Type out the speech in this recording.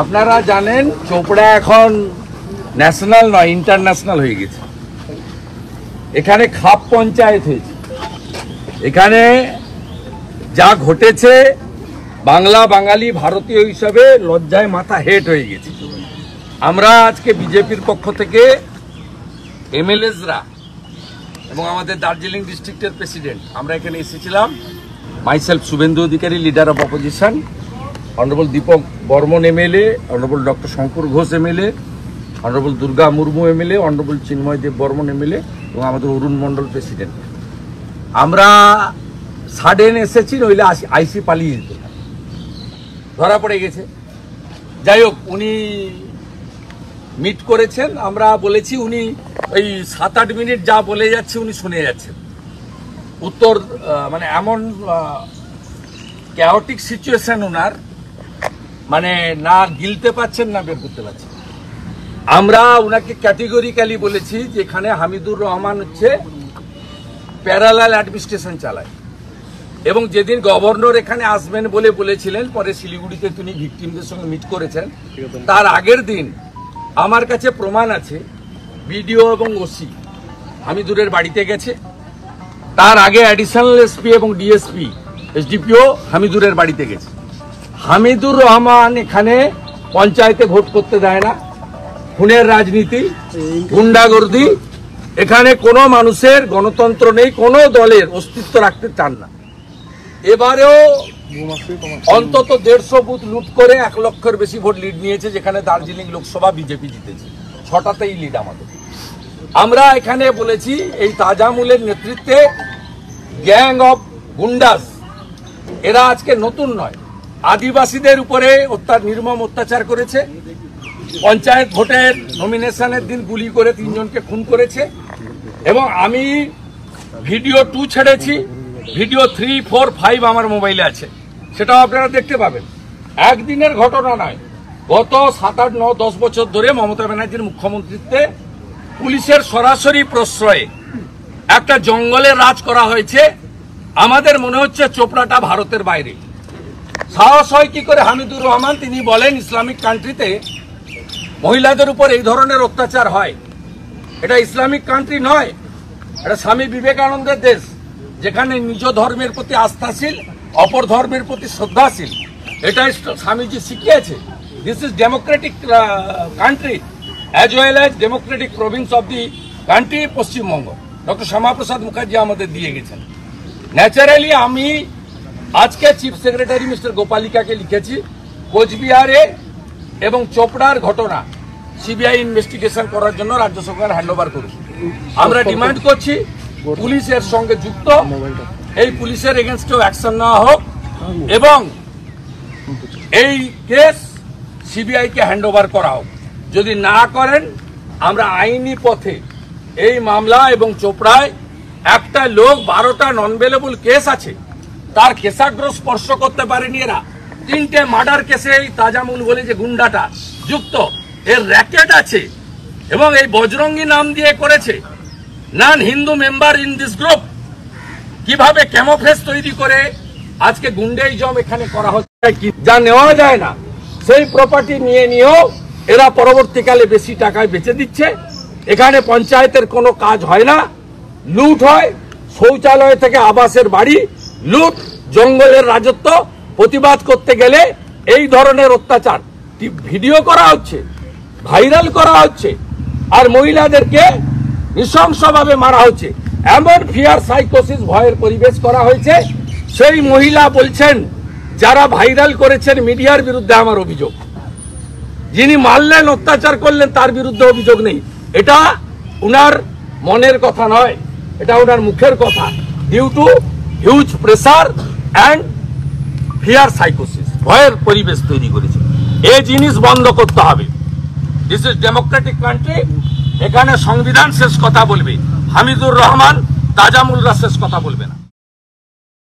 আপনারা জানেন চোপড়া এখন ন্যাশনাল নয়, ইন্টারন্যাশনাল হয়ে গেছে। এখানে খাপ পঞ্চায়েত হয়েছে। এখানে যা ঘটেছে, বাংলা বাঙালি ভারতীয় হিসাবে লজ্জায় মাথা হেট হয়ে গেছে। আমরা আজকে বিজেপির পক্ষ থেকে এমএলএসরা এবং আমাদের দার্জিলিং ডিস্ট্রিক্টের প্রেসিডেন্ট আমরা এখানে এসেছিলাম। Myself Suvendu Adhikari, leader of opposition, honourable Dipak Barman MLA, honourable doctor Shankar Ghosh MLA, honourable Durga Murmu MLA, honourable Chinmoy Deb Barman MLA এবং আমাদের অরুণ মণ্ডল প্রেসিডেন্ট। আমরা সাডেন এসেছি, নইলে আইসি পালিয়ে যেত, ধরা পড়ে গেছে। যাই হোক, উনি মিট করেছেন। আমরা বলেছি উনি ওই 7-8 মিনিট যা বলে যাচ্ছে উনি শুনে যাচ্ছেন। উত্তর মানে এমন ক্যাওটিক সিচুয়েশন ওনার, মানে না গিলতে পারছেন না বের করতে পারছেন। আমরা ওনাকে ক্যাটেগরিক্যালি বলেছি যে এখানে হামিদুর রহমান হচ্ছে প্যারালাল অ্যাডমিনিস্ট্রেশন চালায়, এবং যেদিন গভর্নর এখানে আসবেন বলে বলেছিলেন, পরে শিলিগুড়িতে তিনি ভিকটিমদের সঙ্গে মিট করেছেন, তার আগের দিন আমার কাছে প্রমাণ আছে বিডিও এবং ওসি হামিদুরের বাড়িতে গেছে। তার আগে অ্যাডিশনাল এসপি এবং ডিএসপি এসডিপিও হামিদুরের বাড়িতে গেছে। হামিদুর রহমান এখানে পঞ্চায়েতে ভোট করতে দেয় না, খুনের রাজনীতি, গুন্ডাগর্দি, এখানে কোনো মানুষের গণতন্ত্র নেই, কোনো দলের অস্তিত্ব রাখতে চান না। এবারেও অন্তত 150 বুথ লুট করে 1 লক্ষের বেশি ভোট লিড নিয়েছে, যেখানে দার্জিলিং লোকসভা বিজেপি জিতেছে। 6টাতেই লিড আমাদের। আমরা এখানে বলেছি এই তাজামুলের নেতৃত্বে গ্যাং অফ গুন্ডাস, এরা আজকে নতুন নয়, আদিবাসীদের উপরে নির্মম অত্যাচার করেছে। পঞ্চায়েত ভোটের নমিনেশনের দিন গুলি করে 3 জনকে খুন করেছে। এবং আমি ভিডিও 2 ছেড়েছি, ভিডিও 3, 4, 5 আমার মোবাইলে আছে, সেটাও আপনারা দেখতে পাবেন। একদিনের ঘটনা নয়, গত 7, 8, 9, 10 বছর ধরে মমতা ব্যানার্জির মুখ্যমন্ত্রীত্বে পুলিশের সরাসরি প্রশ্রয়ে একটা জঙ্গলে রাজ করা হয়েছে। আমাদের মনে হচ্ছে চোপড়াটা ভারতের বাইরে। সাহস হয় কি করে হামিদুর রহমান, তিনি বলেন ইসলামিক কান্ট্রিতে মহিলাদের উপর এই ধরনের অত্যাচার হয়। এটা ইসলামিক কান্ট্রি নয়, এটা স্বামী বিবেকানন্দের দেশ, যেখানে নিজ ধর্মের প্রতি আস্থাশীল, অপর ধর্মের প্রতি শ্রদ্ধাশীল। এটাই স্বামীজি শিখিয়েছে। This is democratic country as well as democratic province of the country Paschimbanga. Doctor Shyama Prasad Mukherjee আমাদের দিয়ে গেছেন। ন্যাচারালি আমি আজকে চিফ সেক্রেটারি মিস্টার গোপালিকাকে লিখেছি, কোচবিহারে এবং চোপড়ার ঘটনা সিবিআই ইনভেস্টিগেশন করার জন্য রাজ্য সরকার হ্যান্ডওভার করুন। আমরা ডিমান্ড করছি পুলিশের সঙ্গে যুক্ত এই পুলিশের এগেনস্টেও অ্যাকশন নেওয়া হোক, এবং এই কেস সিবিআই কে হ্যান্ডওভার করা হোক। যদি না করেন আমরা আইনি পথে এই মামলা, এবং চোপড়ায় একটা লোক 12টা নন বেলেবল কেস আছে, তার কেশাগ্র স্পর্শ করতে পারেনি এরা। 3টে মার্ডার কেসে এই তাজামুল বলে যে গুন্ডাটা যুক্ত, এর র্যাকেট আছে, এবং এই বজরঙ্গি নাম দিয়ে করেছে। Non Hindu member in this group, কিভাবে ক্যামোফ্লেজ তৈরি করে আজকে গুন্ডাইজম এখানে করা হচ্ছে, যা নেওয়া যায় না সেই প্রপার্টি নিয়েও এরা পরবর্তীকালে বেশি টাকায় বেচে দিচ্ছে। এখানে পঞ্চায়েতের কোনো কাজ হয় না, লুট হয়, শৌচালয় থেকে আবাসের বাড়ি লুট, জঙ্গলের রাজত্ব। প্রতিবাদ করতে গেলে এই ধরনের অত্যাচার ভিডিও করা হচ্ছে, ভাইরাল করা হচ্ছে, আর মহিলাদেরকে নৃশংসভাবে মারা হচ্ছে। এমন ফিয়ার সাইকোসিস, ভয়ের পরিবেশ করা হয়েছে। সেই মহিলা বলছেন, যারা ভাইরাল করেছেন মিডিয়ার বিরুদ্ধে আমার অভিযোগ, যিনি মারলেন, অত্যাচার করলেন, তার বিরুদ্ধে অভিযোগ নেই। এটা উনার মনের কথা নয়, এটা উনার মুখের কথা। Due to huge pressure and fear সাইকোসিস, ভয়ের পরিবেশ তৈরি করেছে। এই জিনিস বন্ধ করতে হবে। দিস ইজ ডেমোক্রেটিক কান্ট্রি, এখানে সংবিধান শেষ কথা বলবে, হামিদুর রহমান, তাজামুলরা শেষ কথা বলবে না।